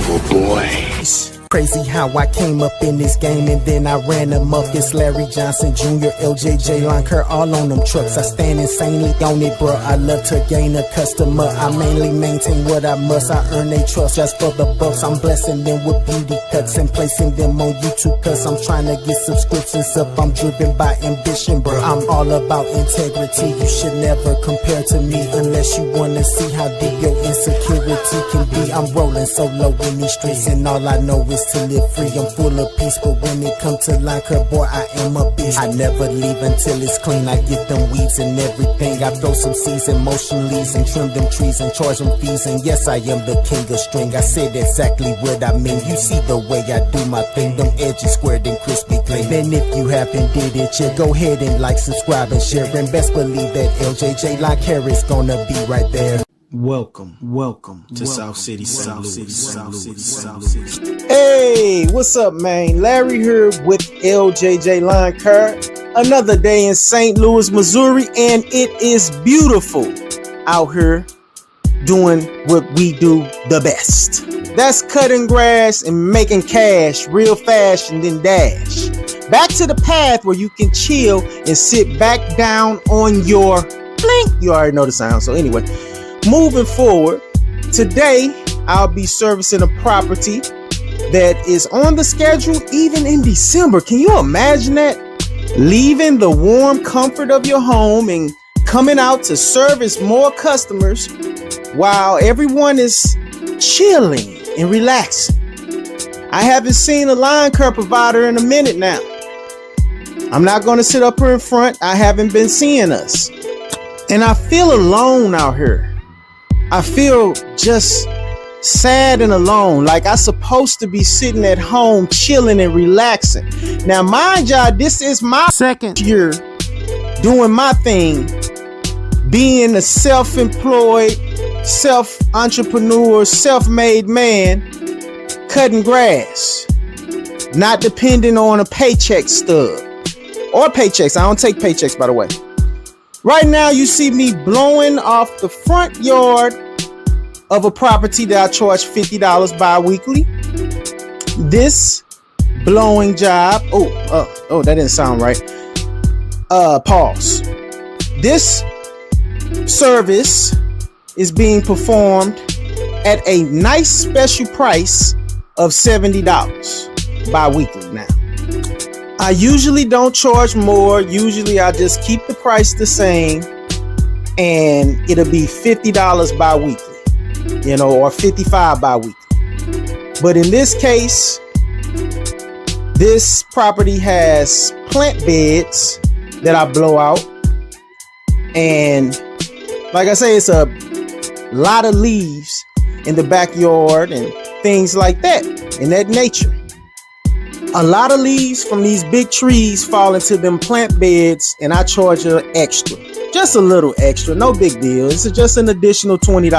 Jungle Boys. Crazy how I came up in this game and then I ran amok. It's Larry Johnson Jr., LJJ, Lawncare, all on them trucks. I stand insanely on it, bro. I love to gain a customer. I mainly maintain what I must. I earn their trust just for the bucks. I'm blessing them with beauty cuts and placing them on YouTube, cause I'm trying to get subscriptions up. I'm driven by ambition, bro. I'm all about integrity. You should never compare to me unless you wanna see how deep your insecurity can be. I'm rolling solo in these streets and all I know is to live free. I'm full of peace, but when it comes to Lawncare, boy, I am a beast. I never leave until it's clean. I get them weeds and everything. I throw some seeds and motion leaves and trim them trees and charge them fees. And yes, I am the king of string. I said exactly what I mean. You see the way I do my thing. Them edges squared and crispy clean. Then if you haven't did it yet, go ahead and like, subscribe, and share. And best believe that LJJ Lawncare is gonna be right there. Welcome to South City, St. Louis. Hey, what's up, man? Larry here with LJJ Lawncare. Another day in St. Louis, Missouri, and it is beautiful out here doing what we do the best. That's cutting grass and making cash real fast and then dash. Back to the path where you can chill and sit back down on your blink. You already know the sound, so anyway. Moving forward, today I'll be servicing a property that is on the schedule even in December. Can you imagine that? Leaving the warm comfort of your home and coming out to service more customers while everyone is chilling and relaxing. I haven't seen a Lawncare provider in a minute now. I'm not going to sit up here in front. I haven't been seeing us. And I feel alone out here. I feel just sad and alone, like I'm supposed to be sitting at home chilling and relaxing. Now mind y'all, this is my second year doing my thing, being a self-employed, self-entrepreneur, self-made man, cutting grass, not depending on a paycheck stub or paychecks. I don't take paychecks, by the way. Right now, you see me blowing off the front yard of a property that I charge $50 bi-weekly. This blowing job, that didn't sound right. Pause. This service is being performed at a nice special price of $70 bi-weekly now. I usually don't charge more. Usually I just keep the price the same and it'll be $50 bi-weekly, or $55 bi-weekly. But in this case, this property has plant beds that I blow out. And like I say, it's a lot of leaves in the backyard and things like that, in that nature. A lot of leaves from these big trees fall into them plant beds, and I charge an extra, just a little extra, no big deal. It's just an additional $20.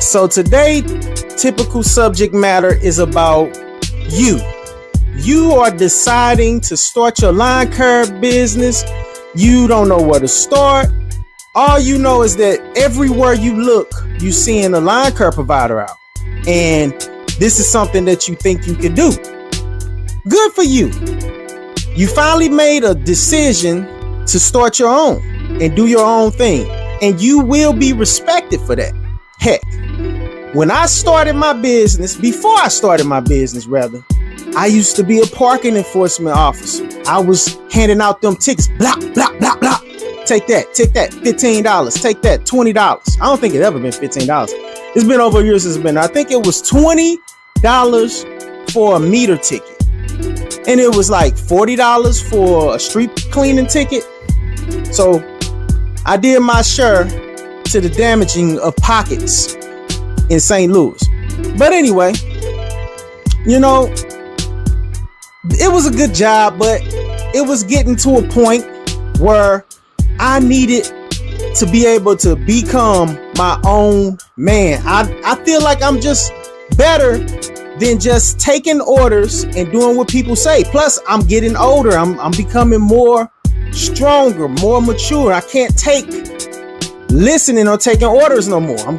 So today, typical subject matter is about you. You are deciding to start your Lawncare business. You don't know where to start. All you know is that everywhere you look, you seeing a Lawncare provider out, and this is something that you think you can do. Good for you. You finally made a decision to start your own and do your own thing, and you will be respected for that. Heck, when I started my business, before I started my business rather, I used to be a parking enforcement officer. I was handing out them tickets, block, block, block, block. Take that, $15, take that, $20. I don't think it ever been $15. It's been over a year since it's been. I think it was $20 for a meter ticket. And it was like $40 for a street cleaning ticket. So I did my share to the damaging of pockets in St. Louis. But anyway, it was a good job, but it was getting to a point where I needed to be able to become my own man. I feel like I'm just better than just taking orders and doing what people say. Plus, I'm getting older. I'm becoming more stronger, more mature. I can't take listening or taking orders no more. I'm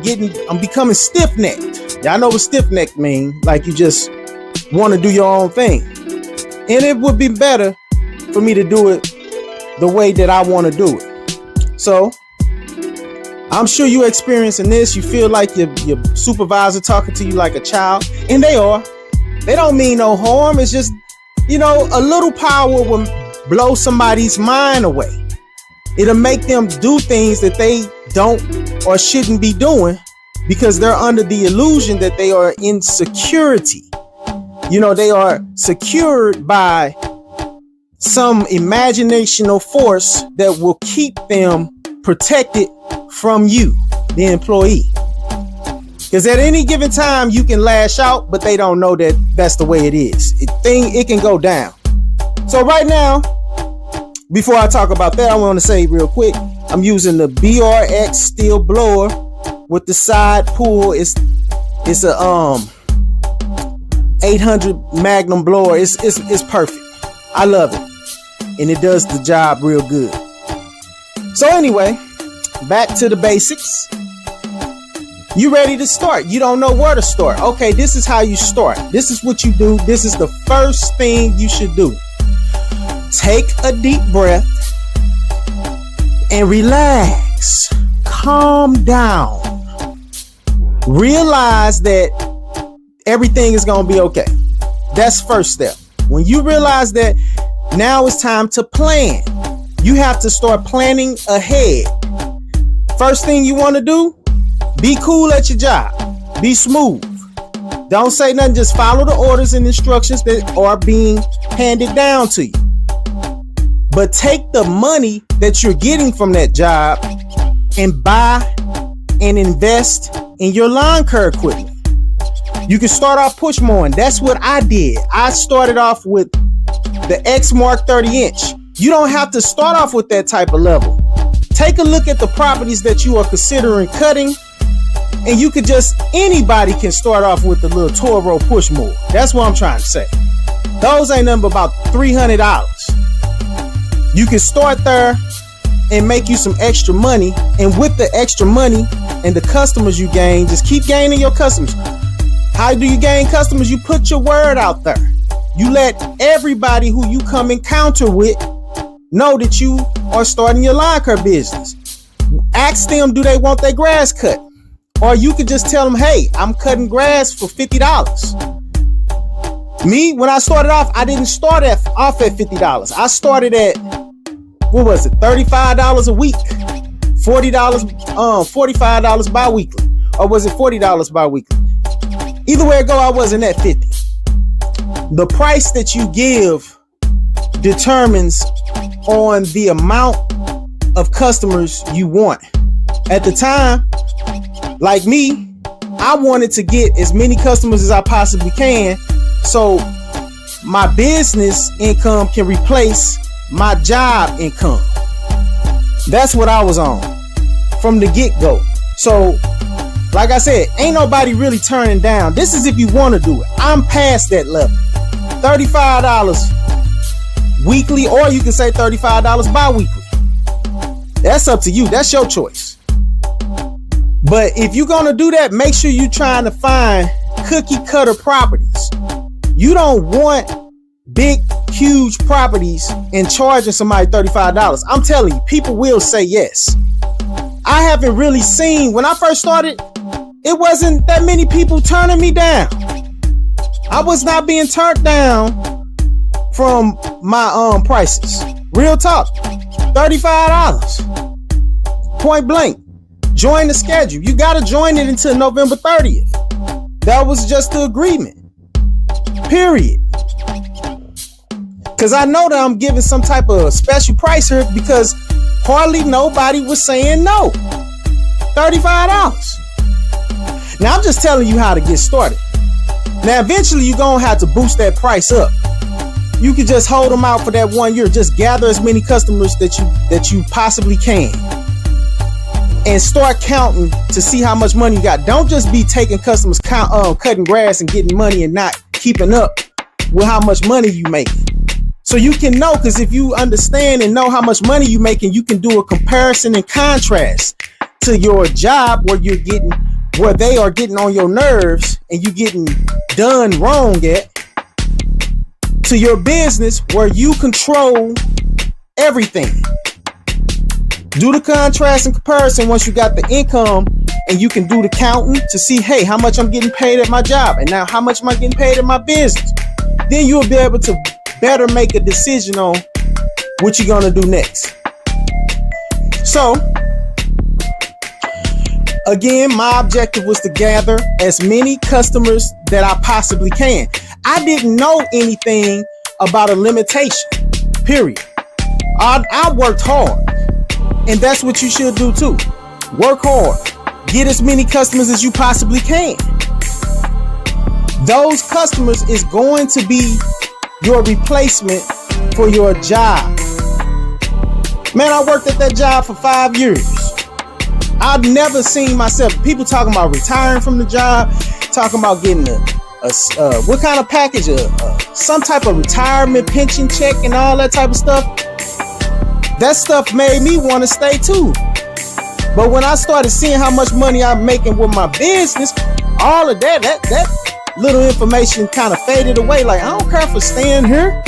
becoming stiff-necked. Y'all know what stiff neck mean, like you just want to do your own thing. And it would be better for me to do it the way that I want to do it. So I'm sure you're experiencing this. You feel like your supervisor talking to you like a child, and they are. They don't mean no harm. It's just, you know, a little power will blow somebody's mind away. It'll make them do things that they don't or shouldn't be doing because they're under the illusion that they are in security. You know, they are secured by some imaginational force that will keep them protected from you, the employee. Because at any given time you can lash out, but they don't know that that's the way it is. It can go down. So right now, before I talk about that, I want to say real quick, I'm using the BRX steel blower with the side pull. It's a 800 Magnum blower. It's perfect. I love it, and it does the job real good. So anyway, back to the basics. You ready to start? You don't know where to start. Okay, this is how you start. This is what you do. This is the first thing you should do. Take a deep breath and relax. Calm down. Realize that everything is going to be okay. That's first step. When you realize that, now it's time to plan. You have to start planning ahead. First thing you want to do, be cool at your job. Be smooth. Don't say nothing. Just follow the orders and instructions that are being handed down to you. But take the money that you're getting from that job and buy and invest in your lawn care equipment. You can start off push mowing. That's what I did. I started off with the X Mark 30 inch. You don't have to start off with that type of level. Take a look at the properties that you are considering cutting, and you could anybody can start off with the little Toro push mower. That's what I'm trying to say. Those ain't nothing but about $300. You can start there and make you some extra money, and with the extra money and the customers you gain, just keep gaining your customers. How do you gain customers? You put your word out there. You let everybody who you come encounter with know that you are starting your lawn care business. Ask them, do they want their grass cut? Or you could just tell them, hey, I'm cutting grass for $50. Me, when I started off, I didn't start off at $50. I started at, what was it, $35 a week, $45 bi-weekly, or was it $40 bi-weekly? Either way it go, I wasn't at 50. The price that you give determines on the amount of customers you want. At the time, like me, I wanted to get as many customers as I possibly can, so my business income can replace my job income. That's what I was on from the get-go. So like I said, ain't nobody really turning down. This is if you want to do it. I'm past that level. $35 weekly, or you can say $35 bi-weekly. That's up to you. That's your choice. But if you're going to do that, make sure you're trying to find cookie cutter properties. You don't want big, huge properties and charging somebody $35. I'm telling you, people will say yes. I haven't really seen, when I first started, it wasn't that many people turning me down. I was not being turned down from my prices. Real talk, $35. Point blank. Join the schedule. You got to join it until November 30th. That was just the agreement. Period. Because I know that I'm giving some type of special price here because hardly nobody was saying no. $35. Now I'm just telling you how to get started. Now eventually you're going to have to boost that price up. You can just hold them out for that 1 year. Just gather as many customers that you possibly can. And start counting to see how much money you got. Don't just be taking customers cutting grass and getting money and not keeping up with how much money you making. So you can know, because if you understand and know how much money you making, you can do a comparison and contrast to your job where you're getting where they are getting on your nerves and you getting done wrong at, to your business where you control everything. Do the contrast and comparison once you got the income and you can do the counting to see, hey, how much I'm getting paid at my job and now how much am I getting paid at my business. Then you'll be able to better make a decision on what you're going to do next. So, again, my objective was to gather as many customers that I possibly can. I didn't know anything about a limitation, period. I worked hard, and that's what you should do too. Work hard. Get as many customers as you possibly can. Those customers is going to be your replacement for your job. Man, I worked at that job for 5 years. I've never seen myself. People talking about retiring from the job, talking about getting a what kind of package, some type of retirement pension check and all that type of stuff. That stuff made me want to stay too. But when I started seeing how much money I'm making with my business, all of that little information kind of faded away. Like, I don't care for staying here.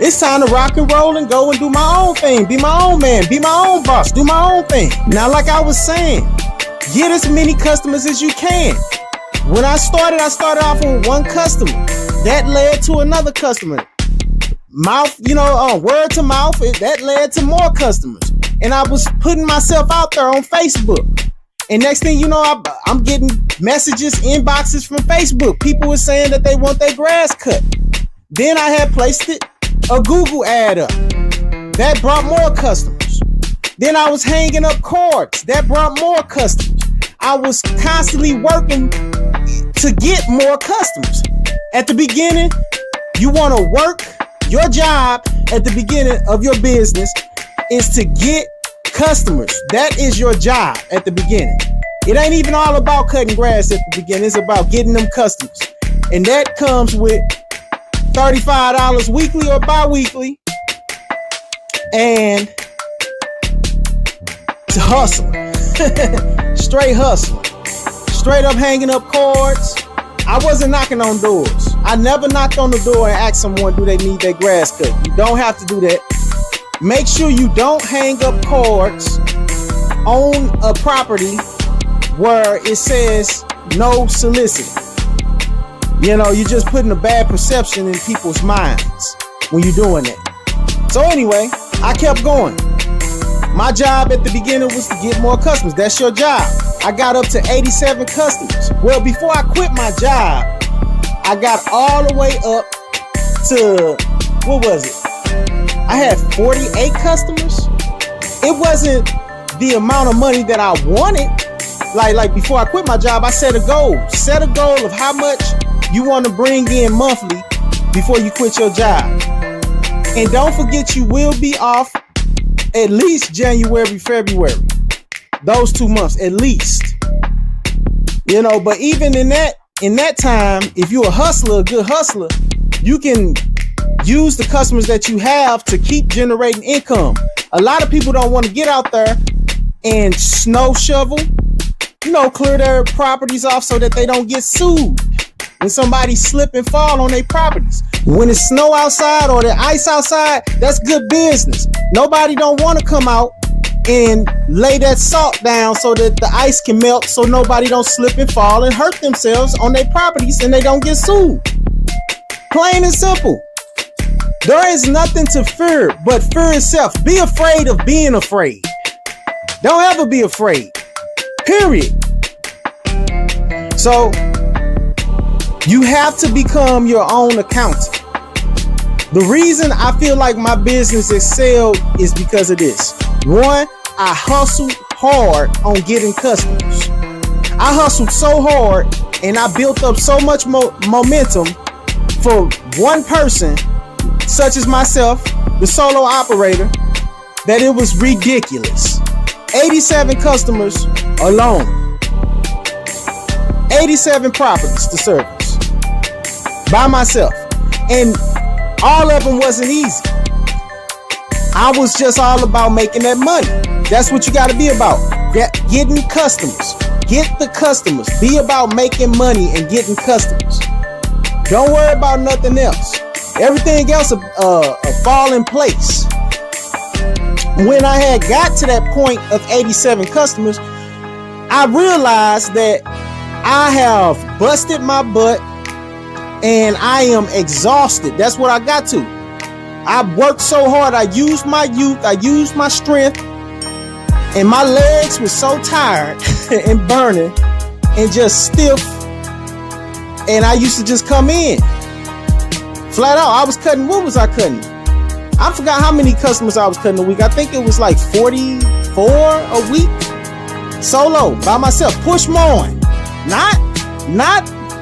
It's time to rock and roll and go and do my own thing. Be my own man. Be my own boss. Do my own thing. Now, like I was saying, get as many customers as you can. When I started off with one customer. That led to another customer. Mouth, word to mouth, that led to more customers. And I was putting myself out there on Facebook. And next thing you know, I'm getting messages, inboxes from Facebook. People were saying that they want their grass cut. Then I had placed a Google ad up. That brought more customers. Then I was hanging up cards. That brought more customers. I was constantly working to get more customers. At the beginning, you want to work. Your job at the beginning of your business is to get customers. That is your job at the beginning. It ain't even all about cutting grass at the beginning. It's about getting them customers. And that comes with $35 weekly or bi-weekly. And to hustle. Straight hustling. Straight up hanging up cards. I wasn't knocking on doors. I never knocked on the door and asked someone, do they need their grass cut? You don't have to do that. Make sure you don't hang up cards on a property where it says no soliciting. You're just putting a bad perception in people's minds when you're doing that. So anyway, I kept going. My job at the beginning was to get more customers. That's your job. I got up to 87 customers. Well, before I quit my job, I got all the way up to, what was it? I had 48 customers. It wasn't the amount of money that I wanted. Like before I quit my job, I set a goal. Set a goal of how much you want to bring in monthly before you quit your job. And don't forget, you will be off at least January, February. Those 2 months, at least. But even in that time, if you're a hustler, a good hustler, you can use the customers that you have to keep generating income. A lot of people don't want to get out there and snow shovel, clear their properties off so that they don't get sued when somebody slip and fall on their properties. When it's snow outside or the ice outside, that's good business. Nobody don't want to come out and lay that salt down so that the ice can melt so nobody don't slip and fall and hurt themselves on their properties and they don't get sued. Plain and simple. There is nothing to fear but fear itself. Be afraid of being afraid. Don't ever be afraid. Period. So, you have to become your own accountant. The reason I feel like my business excelled is because of this. One, I hustled hard on getting customers. I hustled so hard and I built up so much momentum for one person, such as myself, the solo operator, that it was ridiculous. 87 customers alone. 87 properties to service by myself. And all of them wasn't easy. I was just all about making that money. That's what you got to be about. Getting customers. Get the customers. Be about making money and getting customers. Don't worry about nothing else. Everything else will fall in place. When I had got to that point of 87 customers, I realized that I have busted my butt and I am exhausted. That's what I got to. I worked so hard. I used my youth. I used my strength. And my legs were so tired and burning and just stiff. And I used to just come in. Flat out. I was cutting. What was I cutting? I forgot how many customers I was cutting a week. I think it was like 44 a week. Solo, by myself. Push mowing. Not,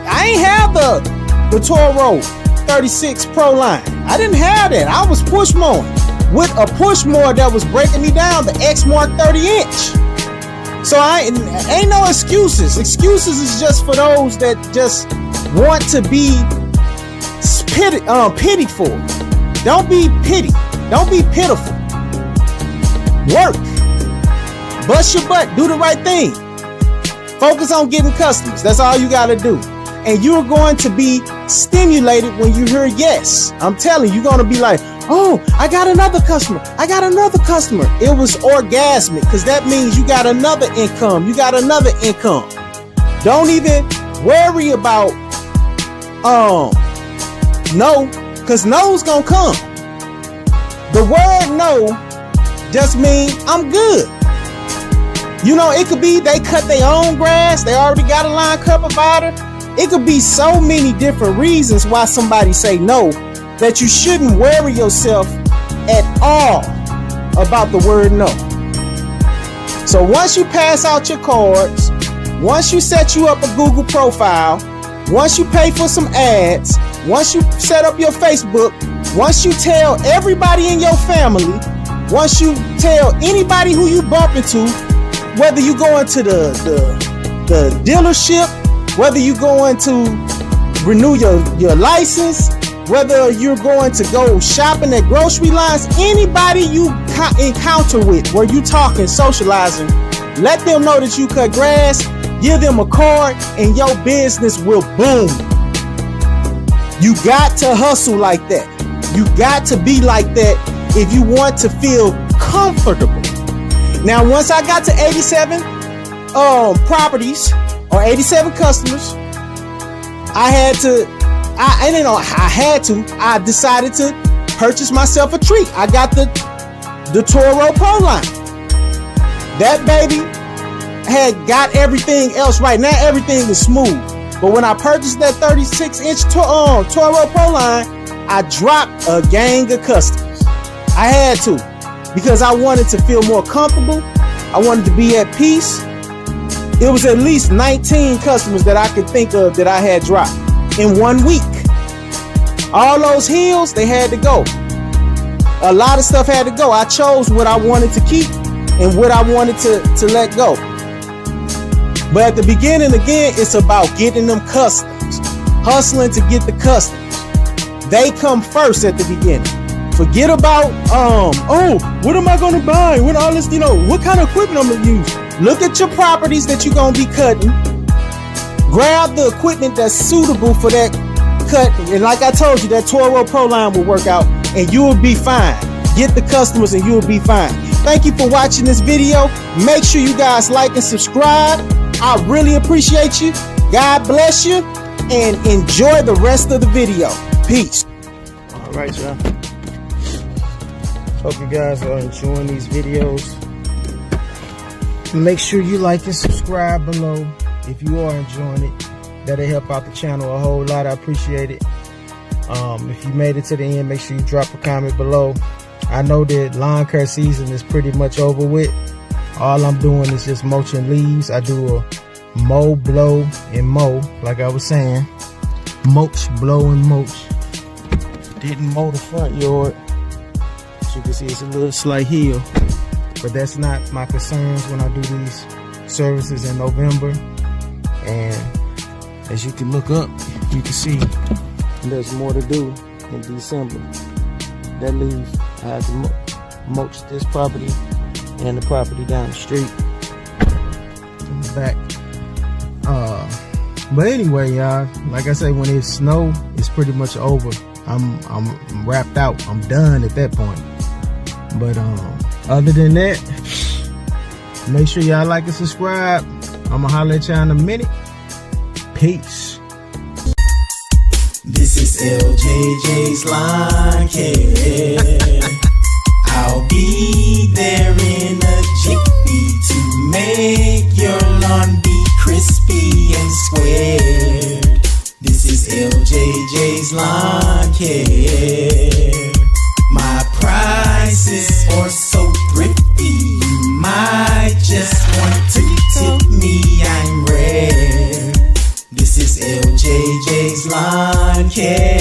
I ain't have the Toro 36 Pro line. I didn't have that. I was push mowing with a push mower that was breaking me down, the X Mark 30 inch. So ain't no excuses. Excuses is just for those that just want to be pitied for. Don't be pitied. Don't be pitiful. Work. Bust your butt. Do the right thing. Focus on getting customers. That's all you got to do. And you're going to be stimulated when you hear yes. I'm telling you, you're going to be like, oh, I got another customer. I got another customer. It was orgasmic because that means you got another income. You got another income. Don't even worry about no, because no's going to come. The word no just means I'm good. You know, it could be they cut their own grass. They already got a line cut provider. It could be so many different reasons why somebody say no that you shouldn't worry yourself at all about the word no. So once you pass out your cards, once you set you up a Google profile, once you pay for some ads, once you set up your Facebook, once you tell everybody in your family, once you tell anybody who you bump into, whether you go into the dealership, whether you going to renew your license, whether you're going to go shopping at grocery lines, anybody you encounter with where you talking, socializing, let them know that you cut grass, give them a card, and your business will boom. You got to hustle like that. You got to be like that if you want to feel comfortable. Now, once I got to 87 properties or 87 customers, I decided to purchase myself a treat. I got the Toro Pro line. That baby had got everything else right. Now everything is smooth. But when I purchased that 36-inch Toro Pro line, I dropped a gang of customers. I had to, because I wanted to feel more comfortable. I wanted to be at peace. It was at least 19 customers that I could think of that I had dropped in 1 week. All those hills, they had to go. A lot of stuff had to go. I chose what I wanted to keep and what I wanted to let go. But at the beginning, again, it's about getting them customers, hustling to get the customers. They come first at the beginning. Forget about, what am I going to buy? What all this, what kind of equipment I'm going to use? Look at your properties that you're going to be cutting. Grab the equipment that's suitable for that cut. And like I told you, that Toro Pro line will work out and you will be fine. Get the customers and you will be fine. Thank you for watching this video. Make sure you guys like and subscribe. I really appreciate you. God bless you and enjoy the rest of the video. Peace. All right, y'all. Hope you guys are enjoying these videos. Make sure you like and subscribe below if you are enjoying it. That'll help out the channel a whole lot. I appreciate it. If you made it to the end, make sure you drop a comment below. I know that lawn care season is pretty much over with. All I'm doing is just mulching leaves. I do a mow, blow, and mow. Like I was saying, mulch, blow, and mulch. Didn't mow the front yard. As you can see, it's a little slight hill. But that's not my concerns when I do these services in November. And as you can look up, you can see there's more to do in December. That leaves, I have to mulch this property and the property down the street. In the back, But anyway, y'all, like I say, when it's snow, it's pretty much over. I'm wrapped out. I'm done at that point. But other than that, make sure y'all like and subscribe. I'ma holler at y'all in a minute. Peace. This is LJJ's Lawncare. I'll be there in a jiffy to make your lawn be crispy and square. This is LJJ's Lawncare. My prices are so thrifty, you might just want to tip me, I'm rare. This is LJJ's Lawncare.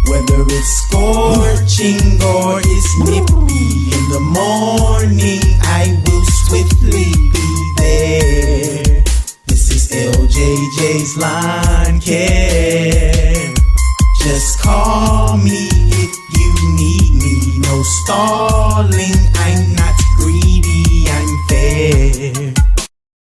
Whether it's scorching or it's nippy, in the morning I will swiftly be there. This is LJJ's Lawncare. Just call me if you need me. No stalling, I'm not greedy, I'm fair.